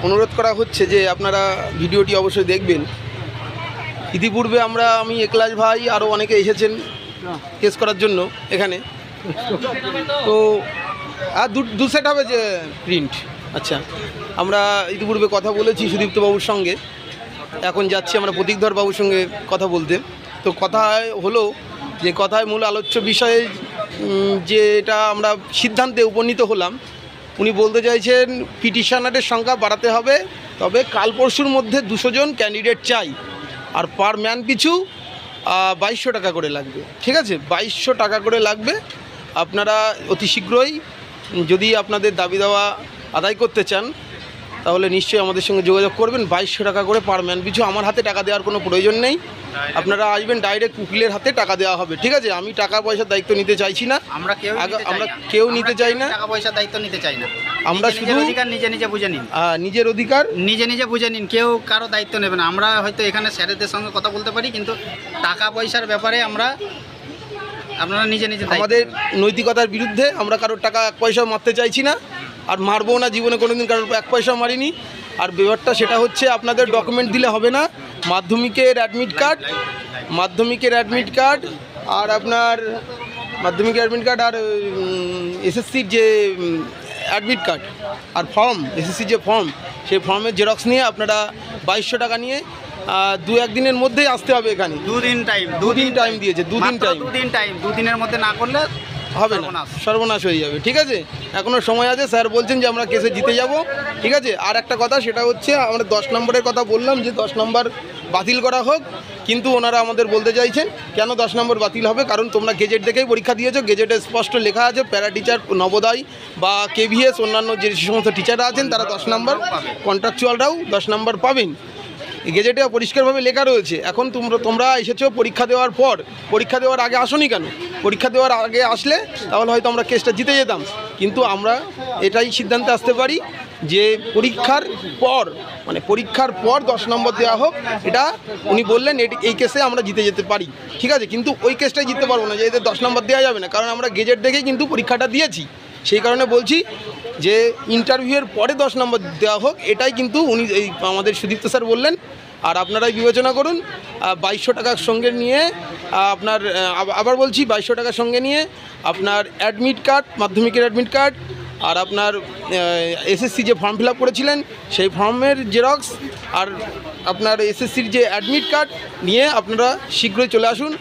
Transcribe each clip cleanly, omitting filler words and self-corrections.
অনুরোধ করা হচ্ছে যে আপনারা ভিডিওটি অবশ্যই দেখবেন। ইতিপূর্বে আমি একলাশ ভাই আরও অনেকে এসেছেন কেস করার জন্য এখানে। তো আর দু সেট হবে যে প্রিন্ট। আচ্ছা, আমরা ইতিপূর্বে কথা বলেছি সুদীপ্তবাবুর সঙ্গে, এখন যাচ্ছি আমরা প্রতীকধর বাবুর সঙ্গে কথা বলতে। তো কথায় হলো যে কথায় মূল আলোচ্য বিষয়ে যে এটা আমরা সিদ্ধান্তে উপনীত হলাম, উনি বলতে চাইছেন পিটিশনারের সংখ্যা বাড়াতে হবে, তবে কাল পরশুর মধ্যে 200 জন ক্যান্ডিডেট চাই, আর পার ম্যান পিছু 2200 টাকা করে লাগবে। ঠিক আছে, 2200 টাকা করে লাগবে। আপনারা অতি শীঘ্রই যদি আপনাদের দাবি দেওয়া আদায় করতে চান তাহলে নিশ্চয়ই আমাদের সঙ্গে যোগাযোগ করবেন। 2200 টাকা করে পার ম্যান পিছু। আমার হাতে টাকা দেওয়ার কোনো প্রয়োজন নেই, আপনারা আসবেন, ডাইরেক্ট উকিলের হাতে টাকা দেওয়া হবে। ঠিক আছে, আমি টাকা পয়সার দায়িত্ব নিতে চাইছি না, আমরা কেউ নিতে চাই না, টাকা পয়সার দায়িত্ব নিতে চাই না। আমরা শুধু অধিকার নিজে বুঝে নিন, নিজের অধিকার নিজে বুঝে নিন, কেউ কারো দায়িত্ব নেবে না। আমরা হয়তো এখানে স্যারেদের সঙ্গে কথা বলতে পারি, কিন্তু টাকা পয়সার ব্যাপারে আপনারা নিজে আমাদের নৈতিকতার বিরুদ্ধে আমরা কারোর টাকা 1 পয়সাও মারতে চাইছি না, আর মারবো না, জীবনে কোনোদিন কারোর 1 পয়সাও মারিনি। আর ব্যাপারটা সেটা হচ্ছে আপনাদের ডকুমেন্ট দিলে হবে না, মাধ্যমিকের অ্যাডমিট কার্ড আর আপনার মাধ্যমিকের অ্যাডমিট কার্ড আর এসএসসির যে অ্যাডমিট কার্ড আর ফর্ম, এসএসসির যে ফর্ম, সেই ফর্মের জেরক্স নিয়ে আপনারা 2200 টাকা নিয়ে 2-1 দিনের মধ্যেই আসতে হবে এখানে। 2 দিন টাইম দিয়েছে, 2 দিনের মধ্যে না করলে হবে না, সর্বনাশ হয়ে যাবে। ঠিক আছে, এখনও সময় আছে। স্যার বলছেন যে আমরা কেসে জিতে যাব। ঠিক আছে, আর একটা কথা, সেটা হচ্ছে আমরা 10 নম্বরের কথা বললাম যে 10 নম্বর বাতিল করা হোক, কিন্তু ওনারা আমাদের বলতে চাইছেন কেন 10 নম্বর বাতিল হবে, কারণ তোমরা গেজেট দেখেই পরীক্ষা দিয়েছো, গেজেটে স্পষ্ট লেখা আছে প্যারা টিচার, নবোদয় বা কেভিএস অন্যান্য যে সমস্ত টিচাররা আছেন তারা 10 নম্বর, কন্ট্রাকচুয়ালরাও 10 নম্বর পাবেন। গেজেটে পরিষ্কারভাবে লেখা রয়েছে। এখন তোমরা এসেছো পরীক্ষা দেওয়ার পর, পরীক্ষা দেওয়ার আগে আসোনি কেন? পরীক্ষা দেওয়ার আগে আসলে তাহলে হয়তো আমরা কেসটা জিতে যেতাম, কিন্তু আমরা এটাই সিদ্ধান্তে আসতে পারি যে পরীক্ষার পর 10 নম্বর দেওয়া হোক। এটা উনি বললেন এই কেসে আমরা জিতে যেতে পারি। ঠিক আছে, কিন্তু ওই কেসটাই জিততে পারবো না যে এদের 10 নম্বর দেওয়া যাবে না, কারণ আমরা গেজেট দেখেই কিন্তু পরীক্ষাটা দিয়েছি। সেই কারণে বলছি যে ইন্টারভিউয়ের পরে 10 নম্বর দেওয়া হোক, এটাই কিন্তু উনি আমাদের সুদীপ্ত স্যার বললেন। আর আপনারাই বিবেচনা করুন, 2200 টাকার সঙ্গে নিয়ে আপনার আবার বলছি 2200 টাকার সঙ্গে নিয়ে আপনার অ্যাডমিট কার্ড, মাধ্যমিকের অ্যাডমিট কার্ড আর আপনার এসএসসি যে ফর্ম ফিল আপ করেছিলেন সেই ফর্মের জেরক্স আর আপনার এসএসসির যে অ্যাডমিট কার্ড নিয়ে আপনারা শীঘ্রই চলে আসুন।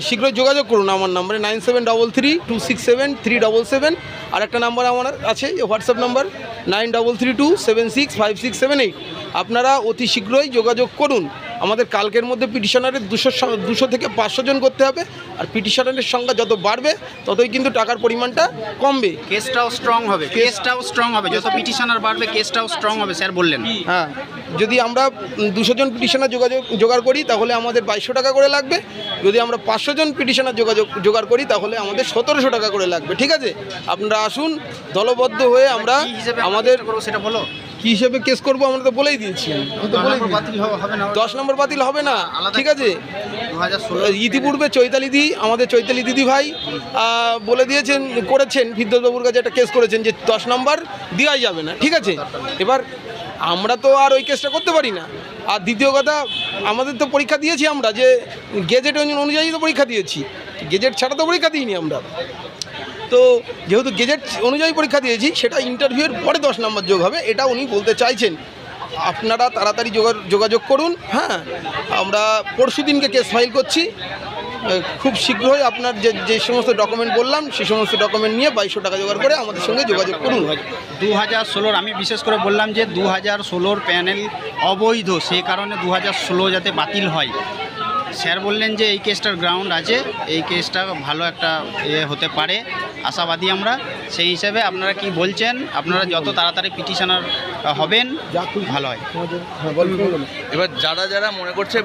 শীঘ্রই যোগাযোগ করুন আমার নম্বরে 9733267377। আর একটা নাম্বার আমার আছে, হোয়াটসঅ্যাপ নাম্বার 9332765678। আপনারা অতি শীঘ্রই যোগাযোগ করুন। আমাদের কালকের মধ্যে পিটিশনারের 200 থেকে 500 জন করতে হবে, আর পিটিশনারের সংখ্যা যত বাড়বে ততই কিন্তু টাকার পরিমাণটা কমবে, কেসটাও স্ট্রং হবে। যত পিটিশনার বাড়বে কেসটাও স্ট্রং হবে, স্যার বললেন। হ্যাঁ, যদি আমরা 200 জন পিটিশনার জোগাড় করি তাহলে আমাদের 2200 টাকা করে লাগবে। যদি আমরা 500 জন পিটিশনার জোগাড় করি তাহলে আমাদের 1700 টাকা করে লাগবে। ঠিক আছে, আপনারা আসুন দলবদ্ধ হয়ে। আমরা আমাদের সেটা বলো কী হিসেবে কেস করবো আমরা তো বলেই দিয়েছি। 10 নম্বর বাতিল হবে না। ঠিক আছে, ইতিপূর্বে আমাদের চৈতালি দিদি ভাই বলে করেছেন, বিদ্যুৎবাবুর কাছে একটা কেস করেছেন যে 10 নম্বর দেওয়াই যাবে না। ঠিক আছে, এবার আমরা তো আর ওই কেসটা করতে পারি না। আর দ্বিতীয় কথা, আমাদের তো পরীক্ষা দিয়েছি, আমরা যে গেজেট অনুযায়ী তো পরীক্ষা দিয়েছি, গেজেট ছাড়া তো পরীক্ষা দিইনি আমরা। তো যেহেতু গেজেট অনুযায়ী পরীক্ষা দিয়েছি, সেটা ইন্টারভিউয়ের পরে 10 নম্বর যোগ হবে, এটা উনি বলতে চাইছেন। আপনারা তাড়াতাড়ি যোগাযোগ করুন। হ্যাঁ, আমরা পরশু দিনকে কেস ফাইল করছি। খুব শীঘ্রই আপনার যে সমস্ত ডকুমেন্ট বললাম সেই সমস্ত ডকুমেন্ট নিয়ে 2200 টাকা জোগাড় করে আমাদের সঙ্গে যোগাযোগ করুন। 2016 আমি বিশেষ করে বললাম যে 2016 প্যানেল অবৈধ, সেই কারণে 2016 যাতে বাতিল হয়। স্যার বললেন যে এই কেসটার গ্রাউন্ড আছে, এই কেসটা ভালো একটা হতে পারে, আশাবাদী আমরা। সেই হিসেবে আপনারা কি বলছেন? আপনারা যত তাড়াতাড়ি পিটিশনার হবেন ভালো হয়। এবার যারা মনে করছে